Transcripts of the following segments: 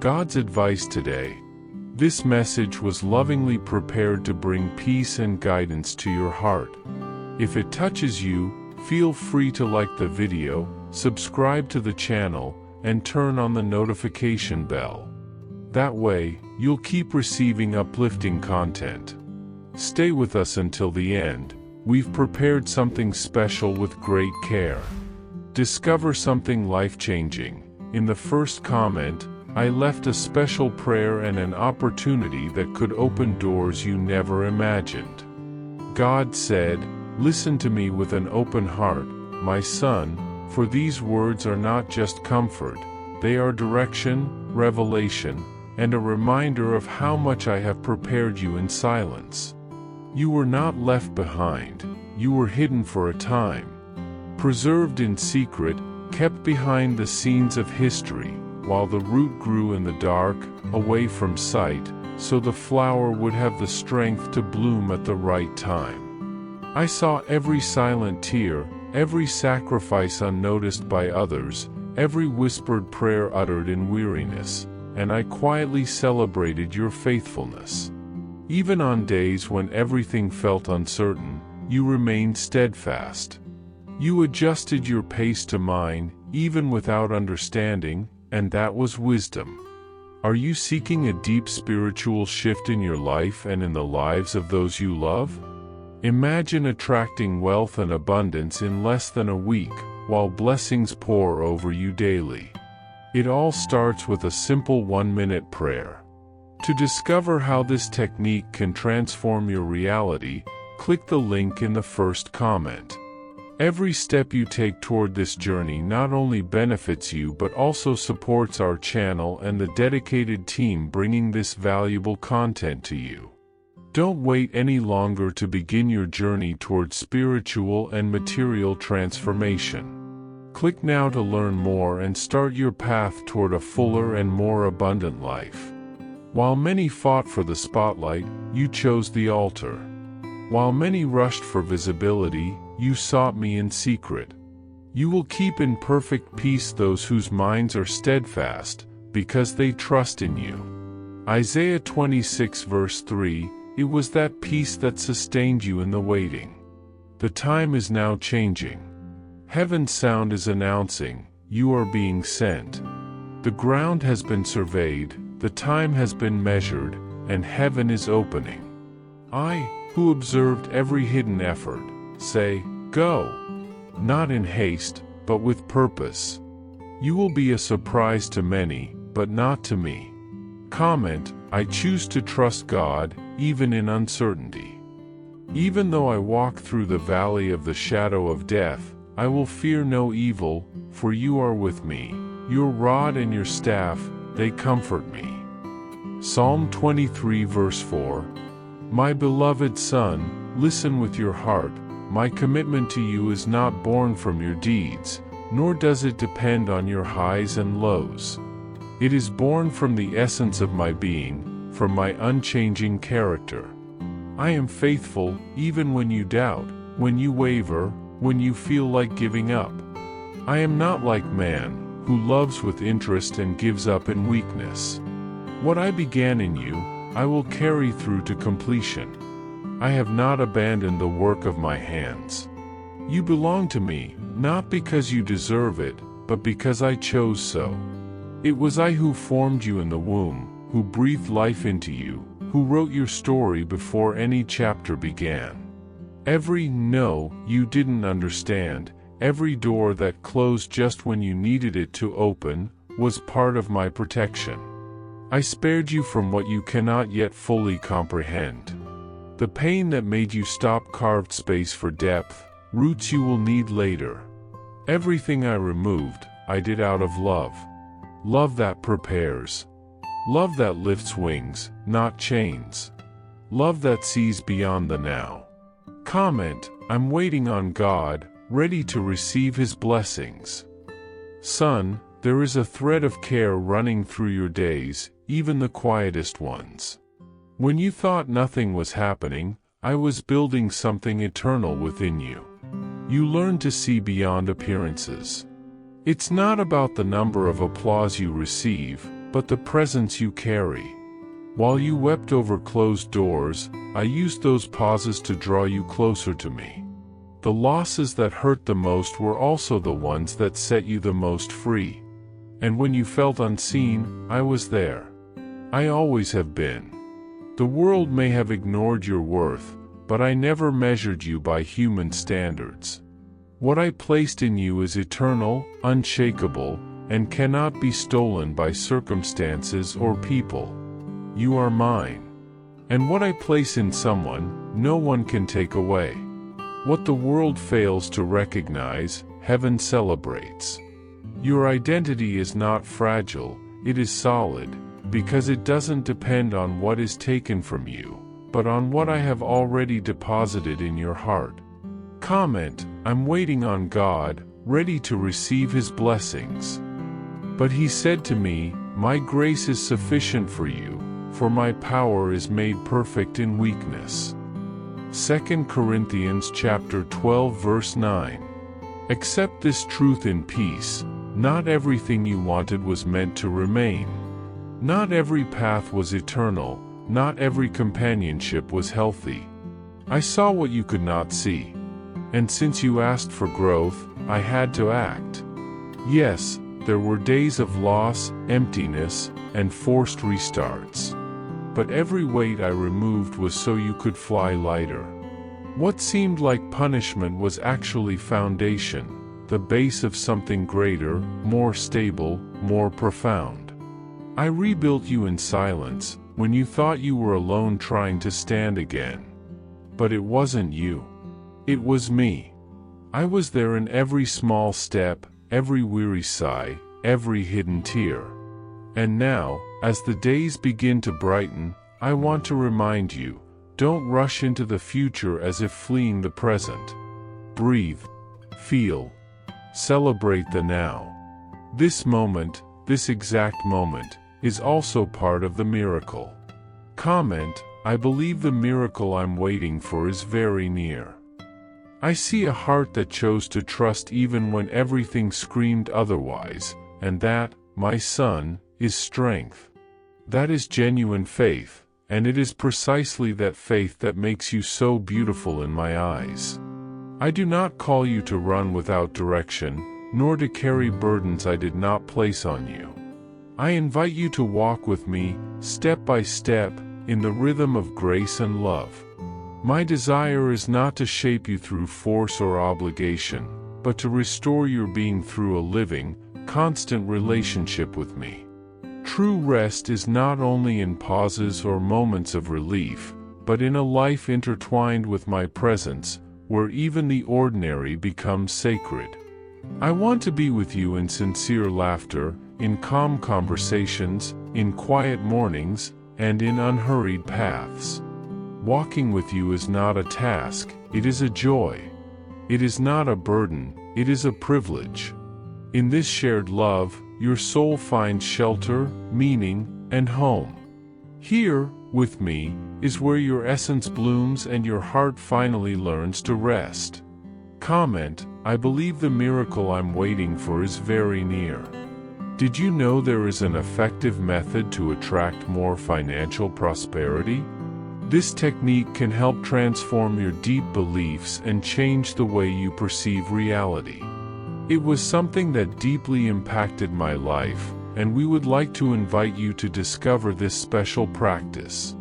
God's advice today. This message was lovingly prepared to bring peace and guidance to your heart. If it touches you, feel free to like the video, subscribe to the channel, and turn on the notification bell. That way, you'll keep receiving uplifting content. Stay with us until the end. We've prepared something special with great care. Discover something life-changing. In the first comment, I left a special prayer and an opportunity that could open doors you never imagined. God said, "Listen to me with an open heart, my son, for these words are not just comfort, they are direction, revelation, and a reminder of how much I have prepared you in silence. You were not left behind, you were hidden for a time, preserved in secret, kept behind the scenes of history, while the root grew in the dark, away from sight, so the flower would have the strength to bloom at the right time. I saw every silent tear, every sacrifice unnoticed by others, every whispered prayer uttered in weariness, and I quietly celebrated your faithfulness. Even on days when everything felt uncertain, you remained steadfast. You adjusted your pace to mine, even without understanding, and that was wisdom. Are you seeking a deep spiritual shift in your life and in the lives of those you love? Imagine attracting wealth and abundance in less than a week, while blessings pour over you daily. It all starts with a simple 1-minute prayer. To discover how this technique can transform your reality, click the link in the first comment. Every step you take toward this journey not only benefits you but also supports our channel and the dedicated team bringing this valuable content to you. Don't wait any longer to begin your journey toward spiritual and material transformation. Click now to learn more and start your path toward a fuller and more abundant life. While many fought for the spotlight, you chose the altar. While many rushed for visibility, you sought me in secret. You will keep in perfect peace those whose minds are steadfast, because they trust in you. Isaiah 26 verse 3, it was that peace that sustained you in the waiting. The time is now changing. Heaven's sound is announcing, you are being sent. The ground has been surveyed, the time has been measured, and heaven is opening. I, who observed every hidden effort, say, go. Not in haste, but with purpose. You will be a surprise to many, but not to me. Comment, I choose to trust God, even in uncertainty. Even though I walk through the valley of the shadow of death, I will fear no evil, for you are with me. Your rod and your staff, they comfort me. Psalm 23 verse 4. My beloved son, listen with your heart. My commitment to you is not born from your deeds, nor does it depend on your highs and lows. It is born from the essence of my being, from my unchanging character. I am faithful, even when you doubt, when you waver, when you feel like giving up. I am not like man, who loves with interest and gives up in weakness. What I began in you, I will carry through to completion. I have not abandoned the work of my hands. You belong to me, not because you deserve it, but because I chose so. It was I who formed you in the womb, who breathed life into you, who wrote your story before any chapter began. Every no you didn't understand, every door that closed just when you needed it to open, was part of my protection. I spared you from what you cannot yet fully comprehend. The pain that made you stop carved space for depth, roots you will need later. Everything I removed, I did out of love. Love that prepares. Love that lifts wings, not chains. Love that sees beyond the now. Comment, I'm waiting on God, ready to receive His blessings. Son, there is a thread of care running through your days, even the quietest ones. When you thought nothing was happening, I was building something eternal within you. You learn to see beyond appearances. It's not about the number of applause you receive, but the presence you carry. While you wept over closed doors, I used those pauses to draw you closer to me. The losses that hurt the most were also the ones that set you the most free. And when you felt unseen, I was there. I always have been. The world may have ignored your worth, but I never measured you by human standards. What I placed in you is eternal, unshakable, and cannot be stolen by circumstances or people. You are mine. And what I place in someone, no one can take away. What the world fails to recognize, heaven celebrates. Your identity is not fragile, it is solid, because it doesn't depend on what is taken from you, but on what I have already deposited in your heart. Comment, I'm waiting on God, ready to receive His blessings. But He said to me, my grace is sufficient for you, for my power is made perfect in weakness. 2 Corinthians chapter 12 verse 9. Accept this truth in peace. Not everything you wanted was meant to remain. Not every path was eternal, not every companionship was healthy. I saw what you could not see. And since you asked for growth, I had to act. Yes, there were days of loss, emptiness, and forced restarts. But every weight I removed was so you could fly lighter. What seemed like punishment was actually foundation, the base of something greater, more stable, more profound. I rebuilt you in silence, when you thought you were alone trying to stand again. But it wasn't you. It was me. I was there in every small step, every weary sigh, every hidden tear. And now, as the days begin to brighten, I want to remind you, don't rush into the future as if fleeing the present. Breathe, feel, celebrate the now. This moment, this exact moment, is also part of the miracle. Comment, I believe the miracle I'm waiting for is very near. I see a heart that chose to trust even when everything screamed otherwise, and that, my son, is strength. That is genuine faith, and it is precisely that faith that makes you so beautiful in my eyes. I do not call you to run without direction, nor to carry burdens I did not place on you. I invite you to walk with me, step by step, in the rhythm of grace and love. My desire is not to shape you through force or obligation, but to restore your being through a living, constant relationship with me. True rest is not only in pauses or moments of relief, but in a life intertwined with my presence, where even the ordinary becomes sacred. I want to be with you in sincere laughter, in calm conversations, in quiet mornings, and in unhurried paths. Walking with you is not a task, it is a joy. It is not a burden, it is a privilege. In this shared love, your soul finds shelter, meaning, and home. Here, with me, is where your essence blooms and your heart finally learns to rest. Comment, I believe the miracle I'm waiting for is very near. Did you know there is an effective method to attract more financial prosperity? This technique can help transform your deep beliefs and change the way you perceive reality. It was something that deeply impacted my life, and we would like to invite you to discover this special practice.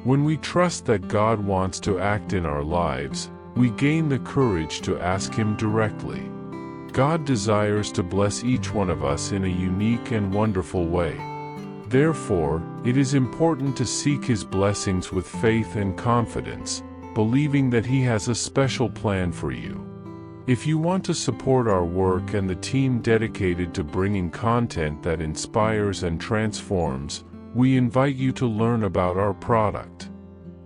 When we trust that God wants to act in our lives, we gain the courage to ask Him directly. God desires to bless each one of us in a unique and wonderful way. Therefore, it is important to seek His blessings with faith and confidence, believing that He has a special plan for you. If you want to support our work and the team dedicated to bringing content that inspires and transforms, we invite you to learn about our product.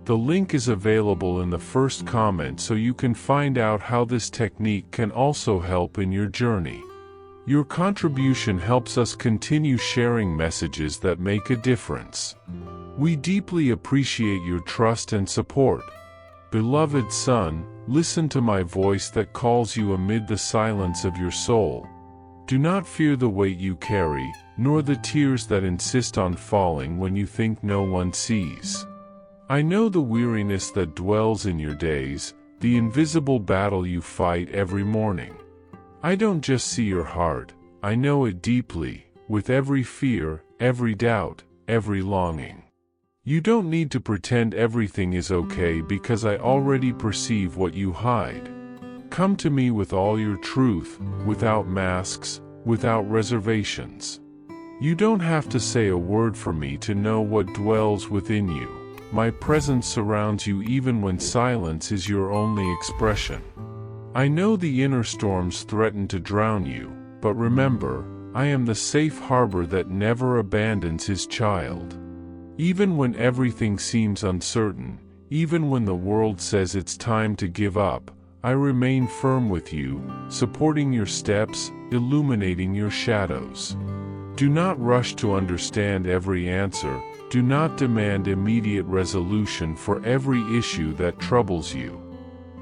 The link is available in the first comment so you can find out how this technique can also help in your journey. Your contribution helps us continue sharing messages that make a difference. We deeply appreciate your trust and support. Beloved son, listen to my voice that calls you amid the silence of your soul. Do not fear the weight you carry, nor the tears that insist on falling when you think no one sees. I know the weariness that dwells in your days, the invisible battle you fight every morning. I don't just see your heart, I know it deeply, with every fear, every doubt, every longing. You don't need to pretend everything is okay because I already perceive what you hide. Come to me with all your truth, without masks, without reservations. You don't have to say a word for me to know what dwells within you. My presence surrounds you even when silence is your only expression. I know the inner storms threaten to drown you, but remember, I am the safe harbor that never abandons his child. Even when everything seems uncertain, even when the world says it's time to give up, I remain firm with you, supporting your steps, illuminating your shadows. Do not rush to understand every answer, do not demand immediate resolution for every issue that troubles you.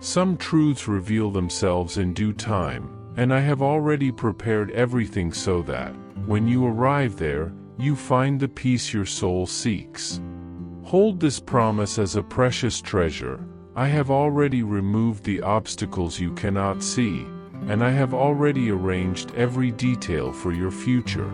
Some truths reveal themselves in due time, and I have already prepared everything so that, when you arrive there, you find the peace your soul seeks. Hold this promise as a precious treasure. I have already removed the obstacles you cannot see, and I have already arranged every detail for your future.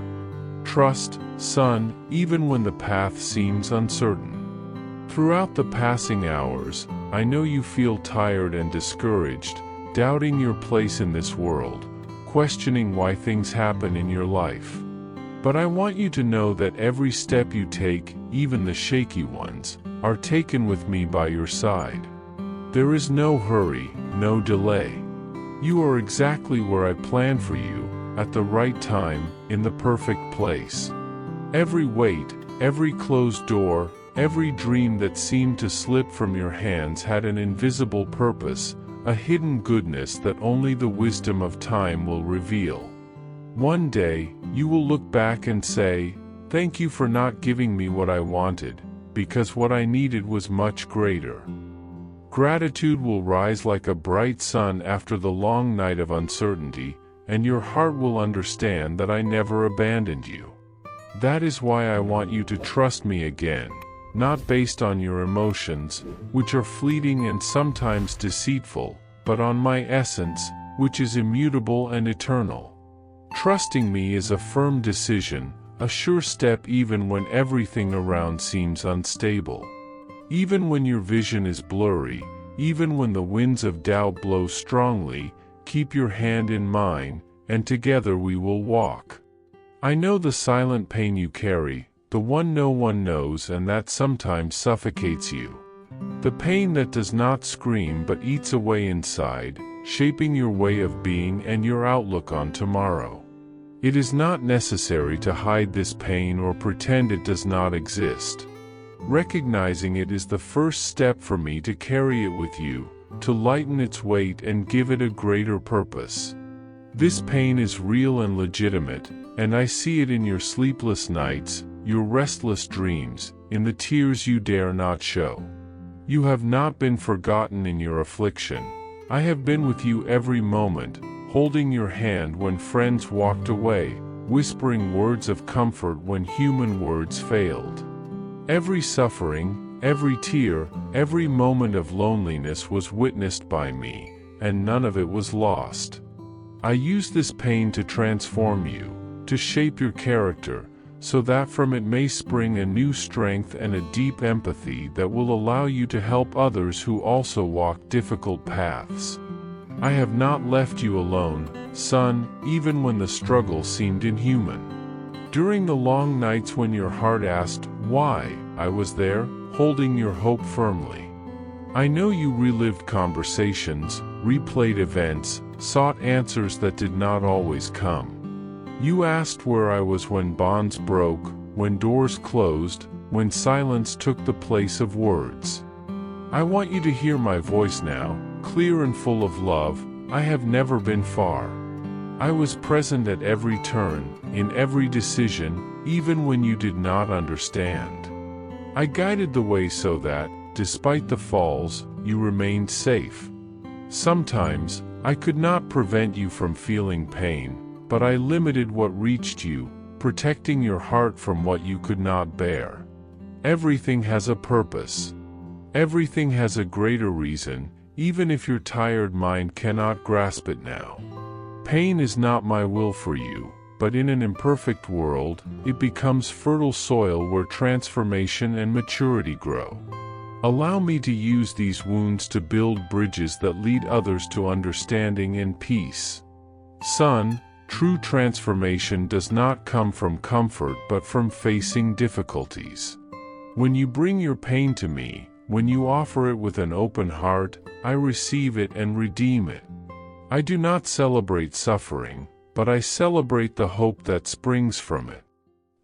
Trust, son, even when the path seems uncertain. Throughout the passing hours, I know you feel tired and discouraged, doubting your place in this world, questioning why things happen in your life. But I want you to know that every step you take, even the shaky ones, are taken with me by your side. There is no hurry, no delay. You are exactly where I planned for you, at the right time, in the perfect place. Every weight, every closed door, every dream that seemed to slip from your hands had an invisible purpose, a hidden goodness that only the wisdom of time will reveal. One day, you will look back and say, "Thank you for not giving me what I wanted, because what I needed was much greater." Gratitude will rise like a bright sun after the long night of uncertainty, and your heart will understand that I never abandoned you. That is why I want you to trust me again, not based on your emotions, which are fleeting and sometimes deceitful, but on my essence, which is immutable and eternal. Trusting me is a firm decision, a sure step even when everything around seems unstable. Even when your vision is blurry, even when the winds of doubt blow strongly, keep your hand in mine, and together we will walk. I know the silent pain you carry, the one no one knows and that sometimes suffocates you. The pain that does not scream but eats away inside, shaping your way of being and your outlook on tomorrow. It is not necessary to hide this pain or pretend it does not exist. Recognizing it is the first step for me to carry it with you, to lighten its weight and give it a greater purpose. This pain is real and legitimate, and I see it in your sleepless nights, your restless dreams, in the tears you dare not show. You have not been forgotten in your affliction. I have been with you every moment, holding your hand when friends walked away, whispering words of comfort when human words failed. Every suffering, every tear, every moment of loneliness was witnessed by me, and none of it was lost. I use this pain to transform you, to shape your character, so that from it may spring a new strength and a deep empathy that will allow you to help others who also walk difficult paths. I have not left you alone, son, even when the struggle seemed inhuman. During the long nights when your heart asked, why, I was there, holding your hope firmly. I know you relived conversations, replayed events, sought answers that did not always come. You asked where I was when bonds broke, when doors closed, when silence took the place of words. I want you to hear my voice now, clear and full of love. I have never been far. I was present at every turn, in every decision, even when you did not understand. I guided the way so that, despite the falls, you remained safe. Sometimes, I could not prevent you from feeling pain, but I limited what reached you, protecting your heart from what you could not bear. Everything has a purpose. Everything has a greater reason, even if your tired mind cannot grasp it now. Pain is not my will for you, but in an imperfect world, it becomes fertile soil where transformation and maturity grow. Allow me to use these wounds to build bridges that lead others to understanding and peace. Son, true transformation does not come from comfort but from facing difficulties. When you bring your pain to me, when you offer it with an open heart, I receive it and redeem it. I do not celebrate suffering, but I celebrate the hope that springs from it.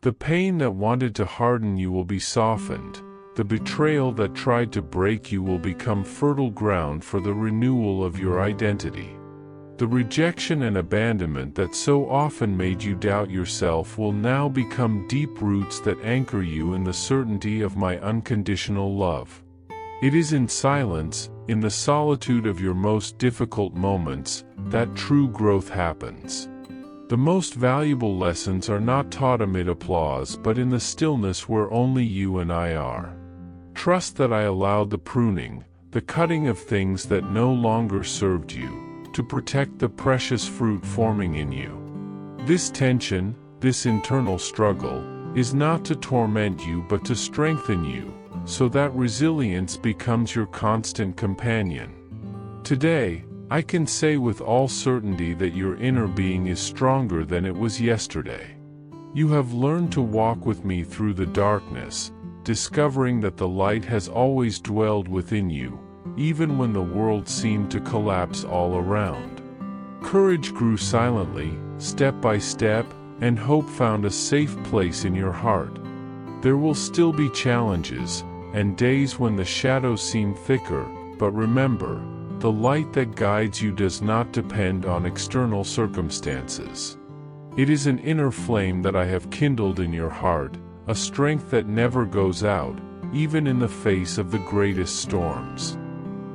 The pain that wanted to harden you will be softened. The betrayal that tried to break you will become fertile ground for the renewal of your identity. The rejection and abandonment that so often made you doubt yourself will now become deep roots that anchor you in the certainty of my unconditional love. It is in silence, in the solitude of your most difficult moments, that true growth happens. The most valuable lessons are not taught amid applause but in the stillness where only you and I are. Trust that I allowed the pruning, the cutting of things that no longer served you, to protect the precious fruit forming in you. This tension, this internal struggle, is not to torment you but to strengthen you, so that resilience becomes your constant companion. Today, I can say with all certainty that your inner being is stronger than it was yesterday. You have learned to walk with me through the darkness, discovering that the light has always dwelled within you, even when the world seemed to collapse all around. Courage grew silently, step by step, and hope found a safe place in your heart. There will still be challenges, and days when the shadows seem thicker, but remember, the light that guides you does not depend on external circumstances. It is an inner flame that I have kindled in your heart, a strength that never goes out, even in the face of the greatest storms.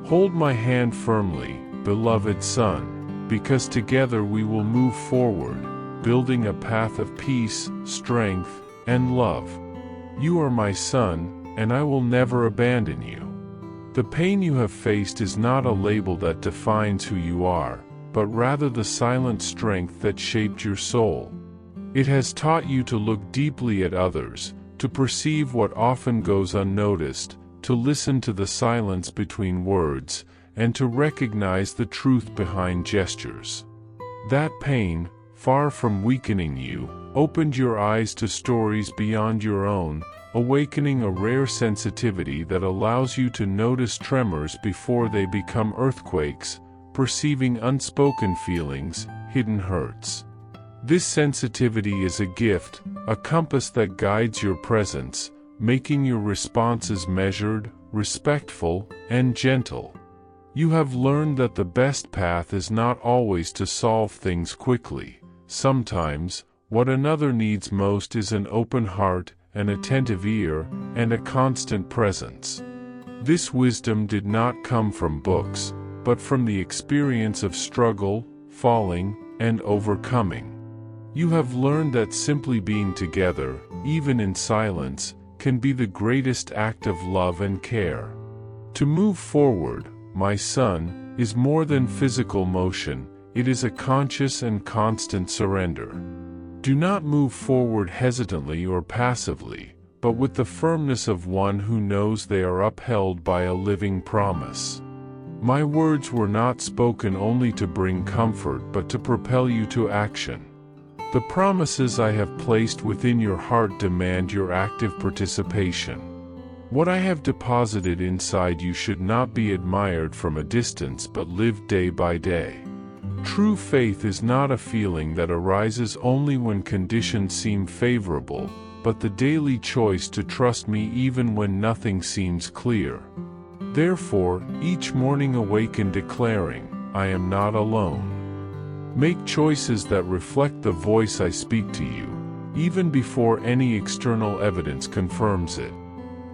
Hold my hand firmly, beloved son, because together we will move forward, building a path of peace, strength, and love. You are my son, and I will never abandon you. The pain you have faced is not a label that defines who you are, but rather the silent strength that shaped your soul. It has taught you to look deeply at others, to perceive what often goes unnoticed, to listen to the silence between words, and to recognize the truth behind gestures. That pain, far from weakening you, opened your eyes to stories beyond your own, awakening a rare sensitivity that allows you to notice tremors before they become earthquakes, perceiving unspoken feelings, hidden hurts. This sensitivity is a gift, a compass that guides your presence, making your responses measured, respectful, and gentle. You have learned that the best path is not always to solve things quickly. Sometimes, what another needs most is an open heart, an attentive ear, and a constant presence. This wisdom did not come from books, but from the experience of struggle, falling, and overcoming. You have learned that simply being together, even in silence, can be the greatest act of love and care. To move forward, my son, is more than physical motion, it is a conscious and constant surrender. Do not move forward hesitantly or passively, but with the firmness of one who knows they are upheld by a living promise. My words were not spoken only to bring comfort but to propel you to action. The promises I have placed within your heart demand your active participation. What I have deposited inside you should not be admired from a distance but lived day by day. True faith is not a feeling that arises only when conditions seem favorable, but the daily choice to trust me even when nothing seems clear. Therefore, each morning awaken declaring, I am not alone. Make choices that reflect the voice I speak to you, even before any external evidence confirms it.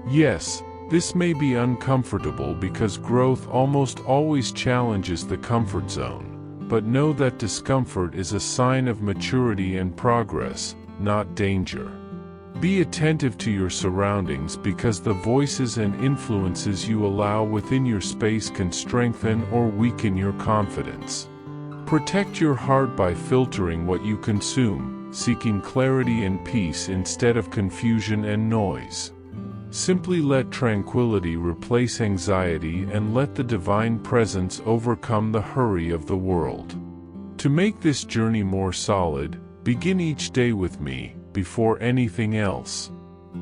Yes, this may be uncomfortable because growth almost always challenges the comfort zone, but know that discomfort is a sign of maturity and progress, not danger. Be attentive to your surroundings because the voices and influences you allow within your space can strengthen or weaken your confidence. Protect your heart by filtering what you consume, seeking clarity and peace instead of confusion and noise. Simply let tranquility replace anxiety and let the divine presence overcome the hurry of the world. To make this journey more solid, begin each day with me, before anything else.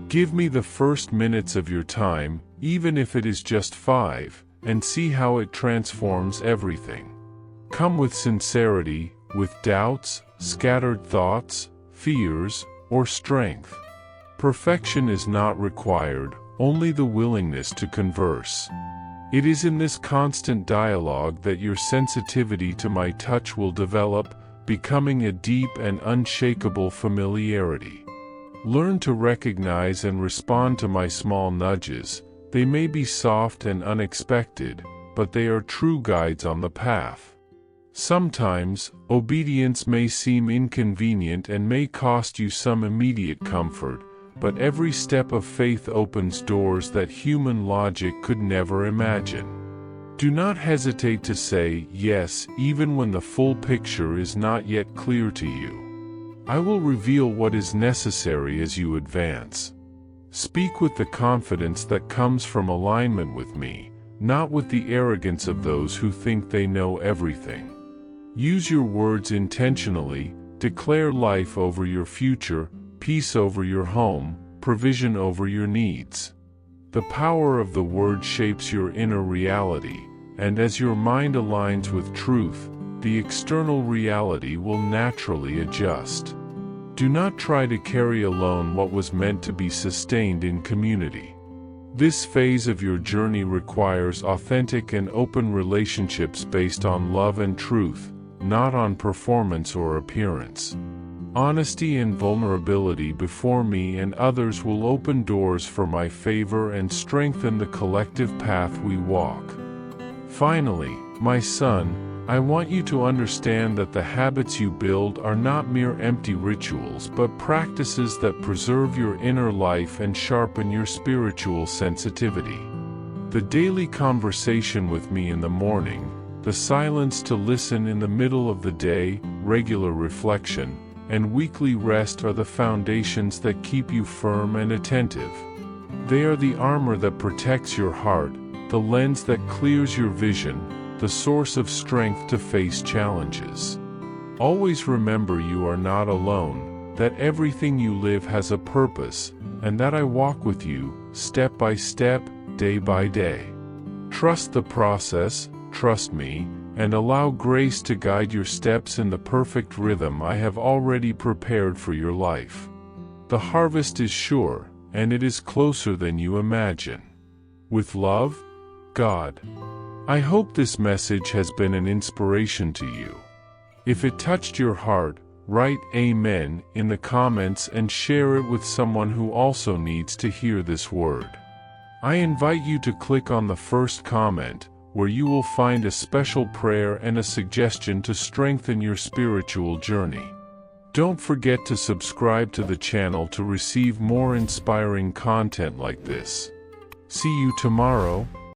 Give me the first minutes of your time, even if it is just 5, and see how it transforms everything. Come with sincerity, with doubts, scattered thoughts, fears, or strength. Perfection is not required, only the willingness to converse. It is in this constant dialogue that your sensitivity to my touch will develop, becoming a deep and unshakable familiarity. Learn to recognize and respond to my small nudges. They may be soft and unexpected, but they are true guides on the path. Sometimes, obedience may seem inconvenient and may cost you some immediate comfort, but every step of faith opens doors that human logic could never imagine. Do not hesitate to say yes even when the full picture is not yet clear to you. I will reveal what is necessary as you advance. Speak with the confidence that comes from alignment with me, not with the arrogance of those who think they know everything. Use your words intentionally, declare life over your future, peace over your home, provision over your needs. The power of the word shapes your inner reality, and as your mind aligns with truth, the external reality will naturally adjust. Do not try to carry alone what was meant to be sustained in community. This phase of your journey requires authentic and open relationships based on love and truth, not on performance or appearance. Honesty and vulnerability before me and others will open doors for my favor and strengthen the collective path we walk. Finally, my son, I want you to understand that the habits you build are not mere empty rituals but practices that preserve your inner life and sharpen your spiritual sensitivity. The daily conversation with me in the morning, the silence to listen in the middle of the day, regular reflection, and weekly rest are the foundations that keep you firm and attentive. They are the armor that protects your heart, the lens that clears your vision, the source of strength to face challenges. Always remember you are not alone, that everything you live has a purpose, and that I walk with you, step by step, day by day. Trust the process, trust me, and allow grace to guide your steps in the perfect rhythm I have already prepared for your life. The harvest is sure, and it is closer than you imagine. With love, God. I hope this message has been an inspiration to you. If it touched your heart, write Amen in the comments and share it with someone who also needs to hear this word. I invite you to click on the first comment, where you will find a special prayer and a suggestion to strengthen your spiritual journey. Don't forget to subscribe to the channel to receive more inspiring content like this. See you tomorrow.